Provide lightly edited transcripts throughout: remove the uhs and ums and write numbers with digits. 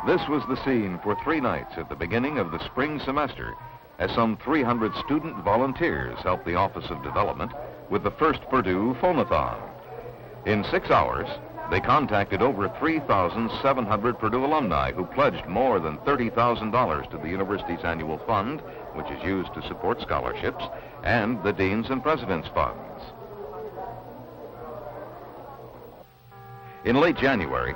This was the scene for 3 nights at the beginning of the spring semester, as some 300 student volunteers helped the Office of Development with the first Purdue Phonathon. In 6 hours, they contacted over 3,700 Purdue alumni who pledged more than $30,000 to the university's annual fund, which is used to support scholarships, and the Dean's and President's funds. In late January,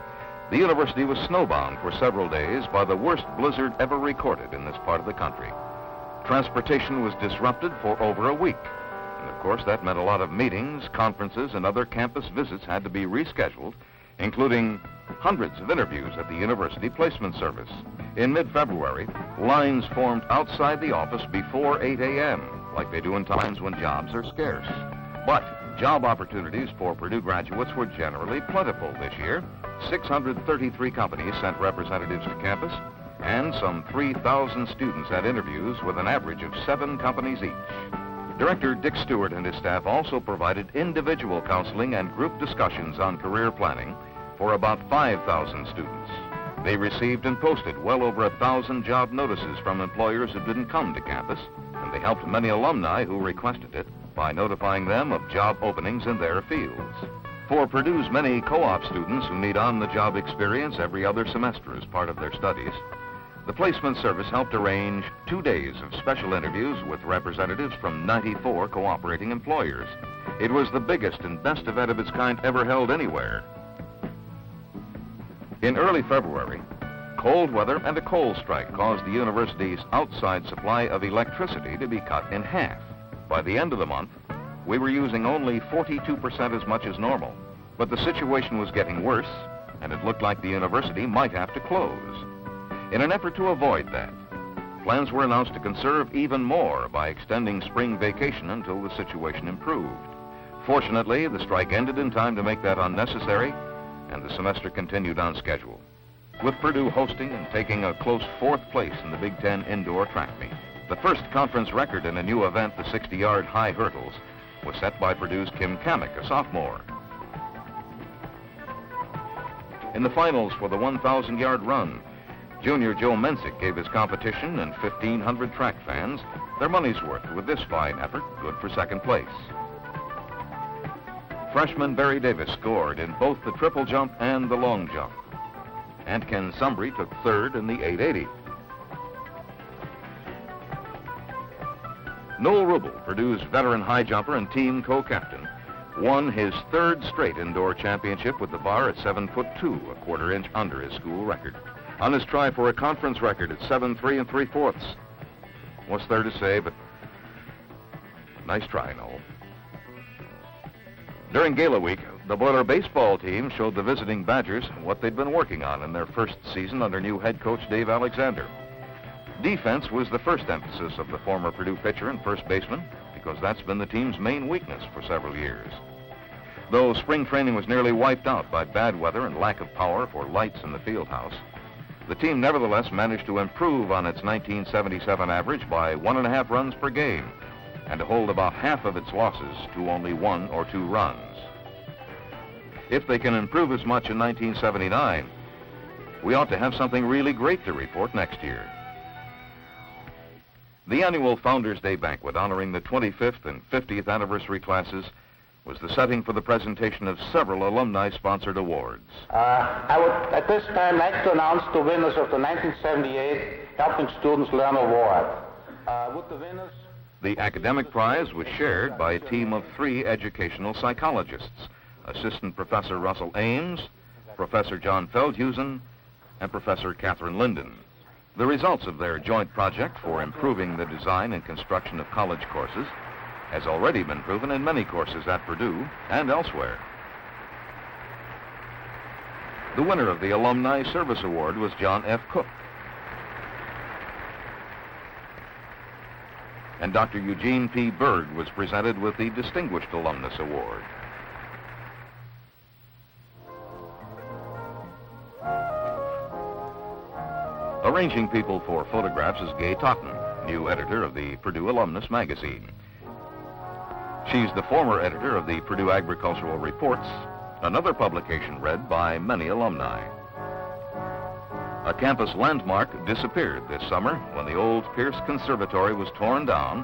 the university was snowbound for several days by the worst blizzard ever recorded in this part of the country. Transportation was disrupted for over a week. And of course, that meant a lot of meetings, conferences, and other campus visits had to be rescheduled, including hundreds of interviews at the University Placement Service. In mid-February, lines formed outside the office before 8 a.m., like they do in times when jobs are scarce. But job opportunities for Purdue graduates were generally plentiful this year. 633 companies sent representatives to campus, and some 3,000 students had interviews with an average of 7 companies each. Director Dick Stewart and his staff also provided individual counseling and group discussions on career planning for about 5,000 students. They received and posted well over 1,000 job notices from employers who didn't come to campus, and they helped many alumni who requested it by notifying them of job openings in their fields. For Purdue's many co-op students who need on-the-job experience every other semester as part of their studies, the Placement Service helped arrange 2 days of special interviews with representatives from 94 cooperating employers. It was the biggest and best event of its kind ever held anywhere. In early February, cold weather and a coal strike caused the university's outside supply of electricity to be cut in half. By the end of the month, we were using only 42% as much as normal. But the situation was getting worse, and it looked like the university might have to close. In an effort to avoid that, plans were announced to conserve even more by extending spring vacation until the situation improved. Fortunately, the strike ended in time to make that unnecessary, and the semester continued on schedule, with Purdue hosting and taking a close 4th place in the Big Ten indoor track meet. The first conference record in a new event, the 60-yard high hurdles, was set by Purdue's Kim Kamek, a sophomore. In the finals for the 1,000-yard run, junior Joe Mensick gave his competition and 1,500 track fans their money's worth with this fine effort, good for 2nd place. Freshman Barry Davis scored in both the triple jump and the long jump, and Ken Sumbry took 3rd in the 880. Noel Rubel, Purdue's veteran high jumper and team co-captain, won his 3rd straight indoor championship with the bar at 7'2", a quarter inch under his school record. On his try for a conference record at 7'3 3/4. What's there to say, but nice try, Noel. During Gala Week, the Boiler baseball team showed the visiting Badgers what they'd been working on in their first season under new head coach Dave Alexander. Defense was the first emphasis of the former Purdue pitcher and first baseman, because that's been the team's main weakness for several years. Though spring training was nearly wiped out by bad weather and lack of power for lights in the field house, the team nevertheless managed to improve on its 1977 average by 1.5 runs per game, and to hold about half of its losses to only 1 or 2 runs. If they can improve as much in 1979, we ought to have something really great to report next year. The annual Founders Day banquet honoring the 25th and 50th anniversary classes was the setting for the presentation of several alumni-sponsored awards. I would, at this time, like to announce the winners of the 1978 Helping Students Learn Award. Would the winners... The academic prize was shared by a team of 3 educational psychologists, Assistant Professor Russell Ames, Professor John Feldhusen, and Professor Catherine Linden. The results of their joint project for improving the design and construction of college courses has already been proven in many courses at Purdue and elsewhere. The winner of the Alumni Service Award was John F. Cook. And Dr. Eugene P. Berg was presented with the Distinguished Alumnus Award. Arranging people for photographs is Gay Totten, new editor of the Purdue Alumnus magazine. She's the former editor of the Purdue Agricultural Reports, another publication read by many alumni. A campus landmark disappeared this summer when the old Pierce Conservatory was torn down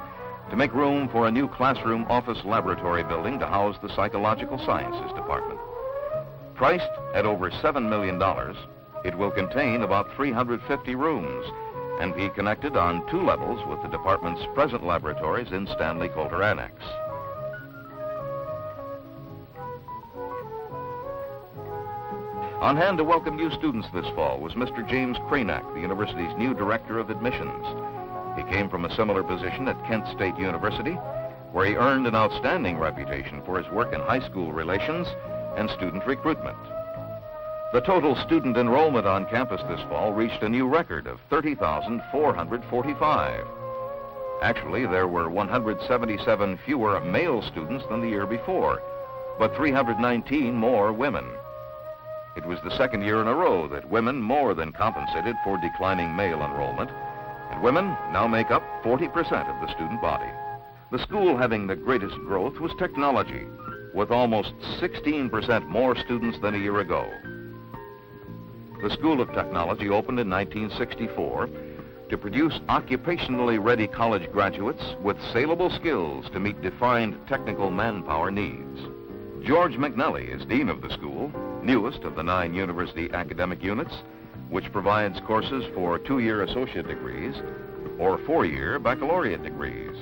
to make room for a new classroom office laboratory building to house the Psychological Sciences Department. Priced at over $7 million, it will contain about 350 rooms and be connected on 2 levels with the department's present laboratories in Stanley Coulter Annex. On hand to welcome new students this fall was Mr. James Cranack, the university's new director of admissions. He came from a similar position at Kent State University, where he earned an outstanding reputation for his work in high school relations and student recruitment. The total student enrollment on campus this fall reached a new record of 30,445. Actually, there were 177 fewer male students than the year before, but 319 more women. It was the second year in a row that women more than compensated for declining male enrollment, and women now make up 40% of the student body. The school having the greatest growth was technology, with almost 16% more students than a year ago. The School of Technology opened in 1964 to produce occupationally ready college graduates with saleable skills to meet defined technical manpower needs. George McNally is dean of the school, newest of the 9 university academic units, which provides courses for 2-year associate degrees or 4-year baccalaureate degrees.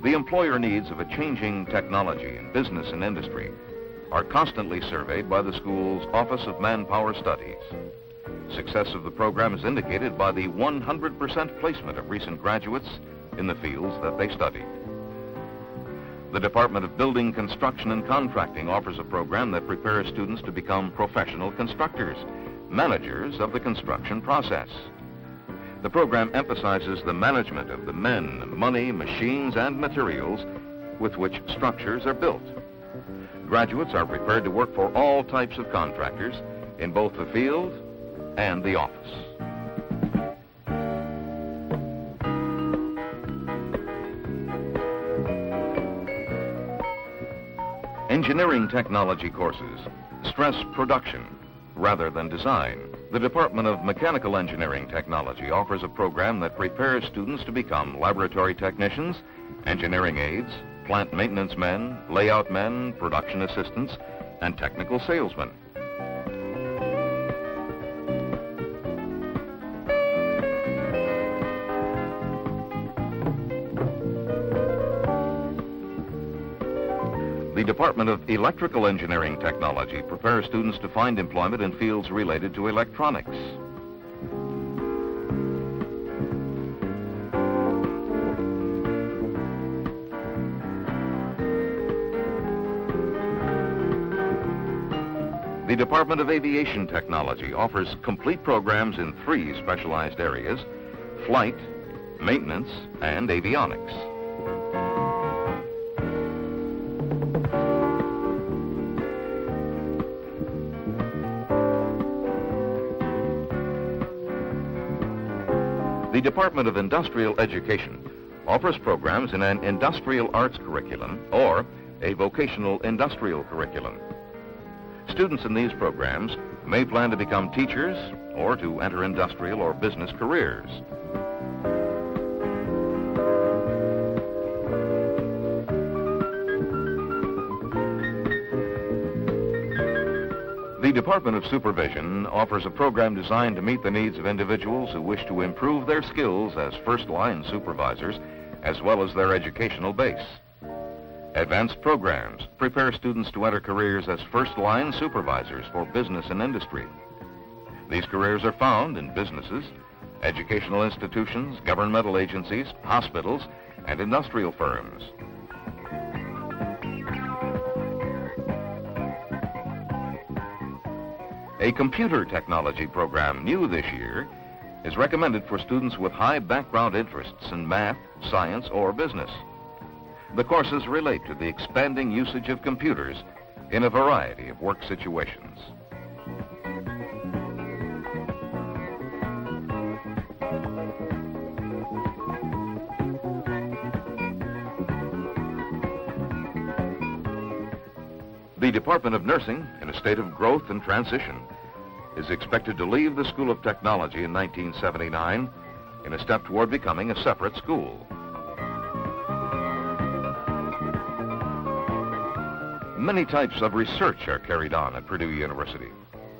The employer needs of a changing technology in business and industry are constantly surveyed by the school's Office of Manpower Studies. Success of the program is indicated by the 100% placement of recent graduates in the fields that they studied. The Department of Building, Construction, and Contracting offers a program that prepares students to become professional constructors, managers of the construction process. The program emphasizes the management of the men, money, machines, and materials with which structures are built. Graduates are prepared to work for all types of contractors in both the field and the office. Engineering technology courses stress production rather than design. The Department of Mechanical Engineering Technology offers a program that prepares students to become laboratory technicians, engineering aides, plant maintenance men, layout men, production assistants, and technical salesmen. The Department of Electrical Engineering Technology prepares students to find employment in fields related to electronics. The Department of Aviation Technology offers complete programs in 3 specialized areas: flight, maintenance, and avionics. The Department of Industrial Education offers programs in an industrial arts curriculum or a vocational industrial curriculum. Students in these programs may plan to become teachers or to enter industrial or business careers. The Department of Supervision offers a program designed to meet the needs of individuals who wish to improve their skills as first-line supervisors, as well as their educational base. Advanced programs prepare students to enter careers as first-line supervisors for business and industry. These careers are found in businesses, educational institutions, governmental agencies, hospitals, and industrial firms. A computer technology program, new this year, is recommended for students with high background interests in math, science, or business. The courses relate to the expanding usage of computers in a variety of work situations. The Department of Nursing, in a state of growth and transition, is expected to leave the School of Technology in 1979 in a step toward becoming a separate school. Many types of research are carried on at Purdue University.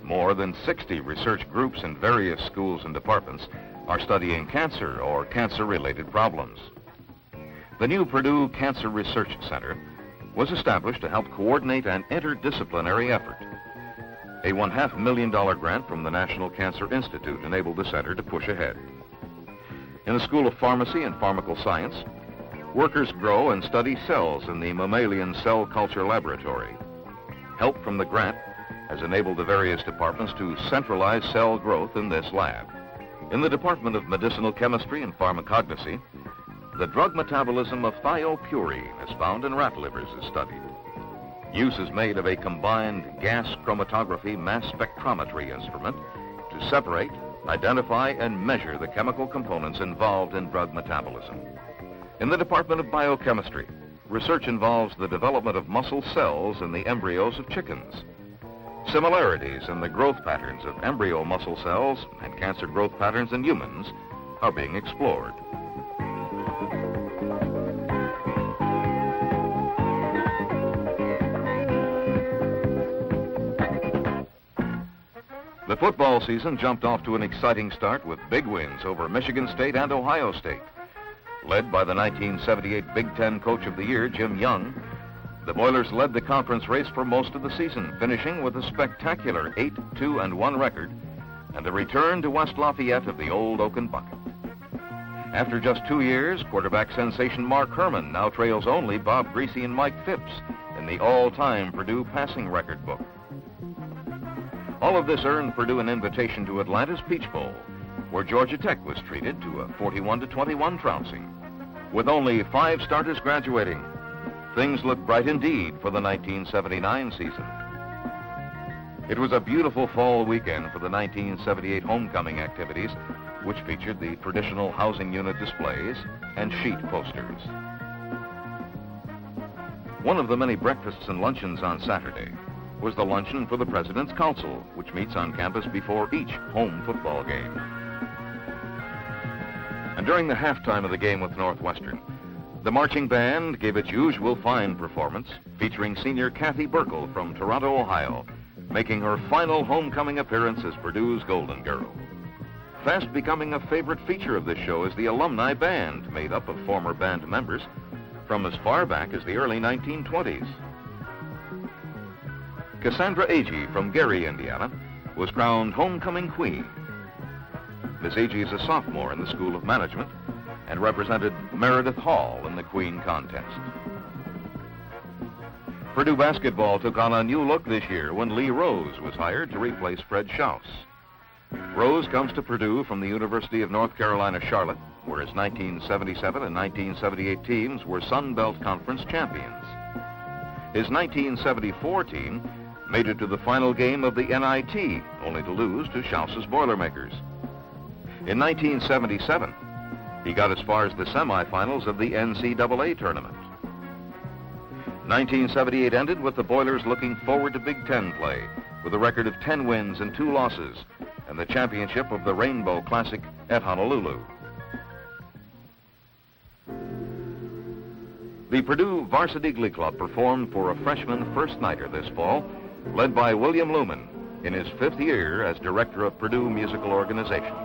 More than 60 research groups in various schools and departments are studying cancer or cancer-related problems. The new Purdue Cancer Research Center was established to help coordinate an interdisciplinary effort. A $1.5 million grant from the National Cancer Institute enabled the center to push ahead. In the School of Pharmacy and Pharmacal Science, workers grow and study cells in the mammalian cell culture laboratory. Help from the grant has enabled the various departments to centralize cell growth in this lab. In the Department of Medicinal Chemistry and Pharmacognosy, the drug metabolism of thiopurine as found in rat livers is studied. Use is made of a combined gas chromatography mass spectrometry instrument to separate, identify, and measure the chemical components involved in drug metabolism. In the Department of Biochemistry, research involves the development of muscle cells in the embryos of chickens. Similarities in the growth patterns of embryo muscle cells and cancer growth patterns in humans are being explored. The football season jumped off to an exciting start with big wins over Michigan State and Ohio State. Led by the 1978 Big Ten Coach of the Year, Jim Young, the Boilers led the conference race for most of the season, finishing with a spectacular 8-2-1 record and the return to West Lafayette of the old Oaken Bucket. After just 2 years, quarterback sensation Mark Herman now trails only Bob Greasy and Mike Phipps in the all-time Purdue passing record book. All of this earned Purdue an invitation to Atlanta's Peach Bowl, where Georgia Tech was treated to a 41-21 trouncing. With only 5 starters graduating, things looked bright indeed for the 1979 season. It was a beautiful fall weekend for the 1978 homecoming activities, which featured the traditional housing unit displays and sheet posters. One of the many breakfasts and luncheons on Saturday was the luncheon for the President's Council, which meets on campus before each home football game. And during the halftime of the game with Northwestern, the marching band gave its usual fine performance, featuring senior Kathy Burkle from Toronto, Ohio, making her final homecoming appearance as Purdue's Golden Girl. Fast becoming a favorite feature of this show is the alumni band, made up of former band members from as far back as the early 1920s. Cassandra Agee from Gary, Indiana, was crowned homecoming queen. Miss Agee is a sophomore in the School of Management and represented Meredith Hall in the Queen contest. Purdue basketball took on a new look this year when Lee Rose was hired to replace Fred Schaus. Rose comes to Purdue from the University of North Carolina, Charlotte, where his 1977 and 1978 teams were Sun Belt Conference champions. His 1974 team made it to the final game of the NIT, only to lose to Schaus's Boilermakers. In 1977, he got as far as the semifinals of the NCAA tournament. 1978 ended with the Boilers looking forward to Big Ten play, with a record of 10 wins and 2 losses, and the championship of the Rainbow Classic at Honolulu. The Purdue Varsity Glee Club performed for a freshman first-nighter this fall, led by William Luman in his 5th year as director of Purdue Musical Organizations.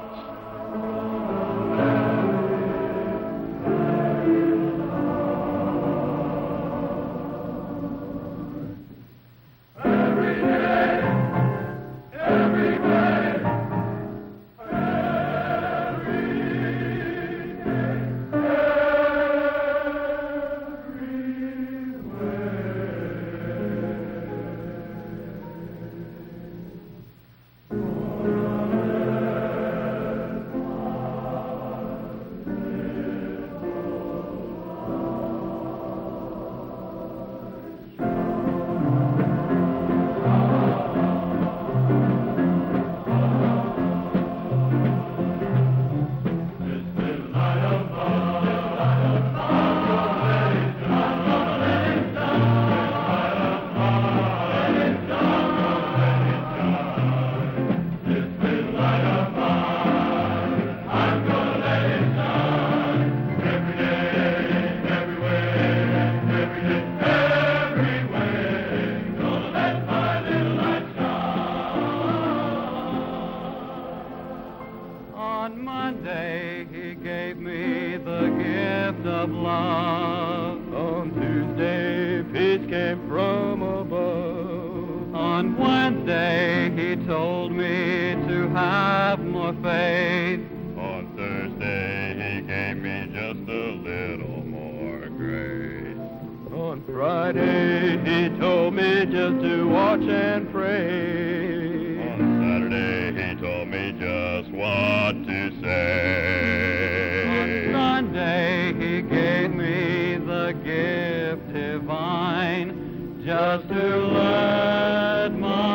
from above. On Wednesday, he told me to have more faith. On Thursday, he gave me just a little more grace. On Friday, he told me just to watch and pray. On Saturday, he told me just what to say. On Sunday, he gave me the gift divine, just to let my